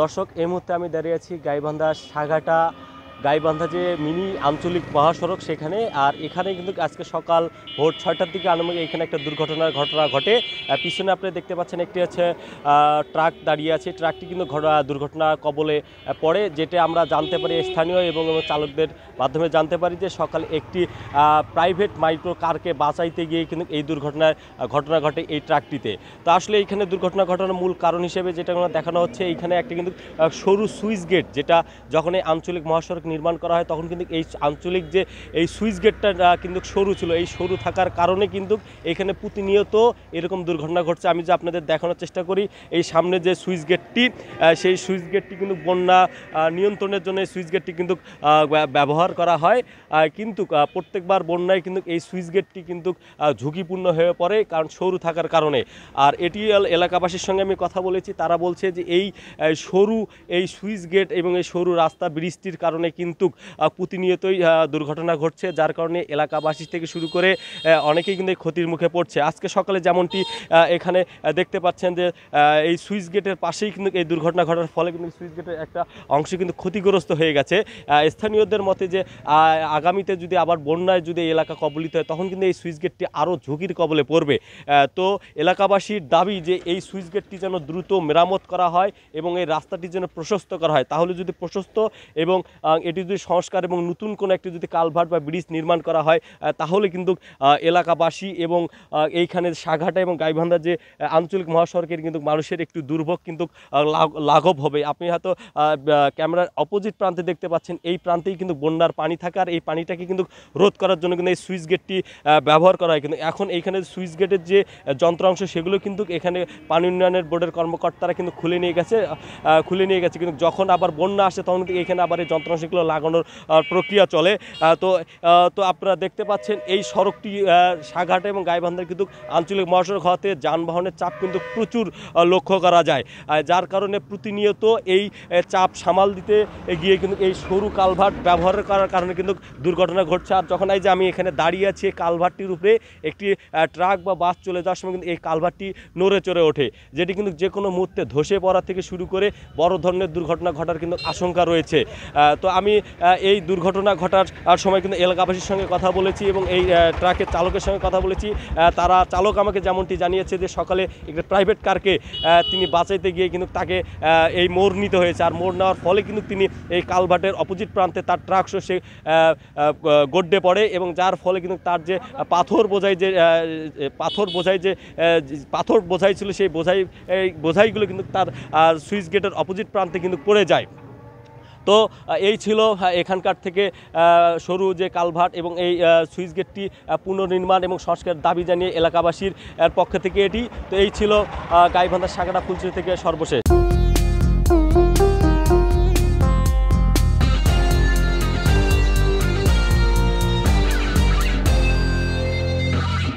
দর্শক, এই মুহূর্তে আমি দাঁড়িয়ে আছি গাইবান্ধা সাঘাটা গাইবান্ধা যে মিনি আঞ্চলিক মহাসড়ক সেখানে। আর এখানে কিন্তু আজকে সকাল ভোর 6টার দিকে আনুমানিক এখানে একটা দুর্ঘটনা ঘটে। পিছনে আপনি দেখতে পাচ্ছেন একটি হচ্ছে ট্রাক দাঁড়িয়ে আছে। ট্রাকটি কিন্তু দুর্ঘটনা কবলে পড়ে, যেটা আমরা জানতে পারি স্থানীয় এবং চালকদের মাধ্যমে জানতে পারি যে সকালে একটি প্রাইভেট মাইক্রো কারকে বাঁচাইতে গিয়ে কিন্তু এই ঘটনা ঘটে এই ট্রাকটিতে। তো আসলে এইখানে দুর্ঘটনা ঘটানোর মূল কারণ হিসেবে যেটা দেখানো হচ্ছে, এইখানে একটা কিন্তু সরু সুইচ গেট, যেটা যখন এই আঞ্চলিক মহাসড়ক নির্মাণ করা হয় তখন কিন্তু এই আঞ্চলিক যে এই সুইচ গেটটা কিন্তু সরু ছিল। এই সরু থাকার কারণে কিন্তু এখানে প্রতিনিয়ত এরকম দুর্ঘটনা ঘটছে। আমি যে আপনাদের দেখানোর চেষ্টা করি, এই সামনে যে সুইচ গেটটি, সেই সুইচ গেটটি কিন্তু বন্যা নিয়ন্ত্রণের জন্য এই সুইচ গেটটি কিন্তু ব্যবহার করা হয়, কিন্তু প্রত্যেকবার বন্যায় কিন্তু এই সুইচ গেটটি কিন্তু ঝুঁকিপূর্ণ হয়ে পড়ে, কারণ সরু থাকার কারণে। আর এটি এলাকাবাসীর সঙ্গে আমি কথা বলেছি, তারা বলছে যে এই সরু এই সুইচ গেট এবং এই সরু রাস্তা বৃষ্টির কারণে কিন্তু প্রতিনিয়তই দুর্ঘটনা ঘটছে, যার কারণে এলাকাবাসী থেকে শুরু করে অনেকেই কিন্তু ক্ষতির মুখে পড়ছে। আজকে সকালে যেমনটি এখানে দেখতে পাচ্ছেন যে এই সুইচ গেটের পাশেই কিন্তু এই দুর্ঘটনা ঘটার ফলে কিন্তু সুইচ গেটের একটা অংশ কিন্তু ক্ষতিগ্রস্ত হয়ে গেছে। স্থানীয়দের মতে যে আগামীতে যদি আবার বন্যায় যদি এলাকা কবলিত হয় তখন কিন্তু এই সুইচ গেটটি আরও ঝুঁকির কবলে পড়বে। তো এলাকাবাসীর দাবি যে এই সুইচ গেটটি যেন দ্রুত মেরামত করা হয় এবং এই রাস্তাটি যেন প্রশস্ত করা হয়। তাহলে যদি প্রশস্ত এবং এটি যদি সংস্কার এবং নতুন কোনো একটি যদি কালভার্ট বা ব্রিজ নির্মাণ করা হয়, তাহলে কিন্তু এলাকাবাসী এবং এইখানে সাঘাটা এবং গাইবান্ধা যে আঞ্চলিক মহাসড়কের কিন্তু মানুষের একটু দুর্ভোগ কিন্তু লাঘব হবে। আপনি হয়তো ক্যামেরার অপোজিট প্রান্তে দেখতে পাচ্ছেন, এই প্রান্তেই কিন্তু বন্যার পানি থাকে, আর এই পানিটাকে কিন্তু রোধ করার জন্য কিন্তু এই সুইচ গেটটি ব্যবহার করা হয়। কিন্তু এখন এইখানে সুইচ গেটের যে যন্ত্রাংশ সেগুলো কিন্তু এখানে পানি উন্নয়নের বোর্ডের কর্মকর্তারা কিন্তু খুলে নিয়ে গেছে। কিন্তু যখন আবার বন্যা আসে তখন কিন্তু এখানে আবার এই যন্ত্রাংশগুলো লাগানোর প্রক্রিয়া চলে। তো আপনারা দেখতে পাচ্ছেন এই সড়কটি সাঘাটা এবং গাইবান্ধার কিন্তু আঞ্চলিক মহাসড়ক হওয়াতে যানবাহনের চাপ কিন্তু প্রচুর লক্ষ্য করা যায়, যার কারণে প্রতিনিয়ত এই চাপ সামাল দিতে গিয়ে কিন্তু এই সরু কালভার্ট ব্যবহার করার কারণে কিন্তু দুর্ঘটনা ঘটছে। আর যখন এই যে আমি এখানে দাঁড়িয়ে আছি, কালভার্টটির উপরে একটি ট্রাক বা বাস চলে যাওয়ার সময় কিন্তু এই কালভার্টটি নড়ে চড়ে ওঠে, যেটি কিন্তু যে কোনো মুহূর্তে ধসে পড়া থেকে শুরু করে বড় ধরনের দুর্ঘটনা ঘটার কিন্তু আশঙ্কা রয়েছে। তো আমি এই দুর্ঘটনা ঘটার সময় কিন্তু এলাকাবাসীর সঙ্গে কথা বলেছি এবং এই ট্রাকের চালকের সঙ্গে কথা বলেছি। চালক আমাকে যেমনটি জানিয়েছে যে সকালে একটি প্রাইভেট কারকে তিনি বাঁচাইতে গিয়ে কিন্তু তাকে এই মোড় নিতে হয়েছে, আর মোড় নেওয়ার ফলে কিন্তু তিনি এই কালভার্টের অপোজিট প্রান্তে তার ট্রাক সে গড্ডে পড়ে, এবং যার ফলে কিন্তু তার যে পাথর বোঝাই ছিল সেই বোঝাইগুলো কিন্তু তার সুইচ গেটের অপোজিট প্রান্তে কিন্তু পড়ে যায়। তো এই ছিল এখানকার থেকে সরু যে কালভার্ট এবং এই সুইচ গেটটি পুনর্নির্মাণ এবং সংস্কারের দাবি জানিয়ে এলাকাবাসীর পক্ষ থেকে এটি। তো এই ছিল গাইবান্ধা সাঘাটা ফুলছড়ি থেকে সর্বশেষ।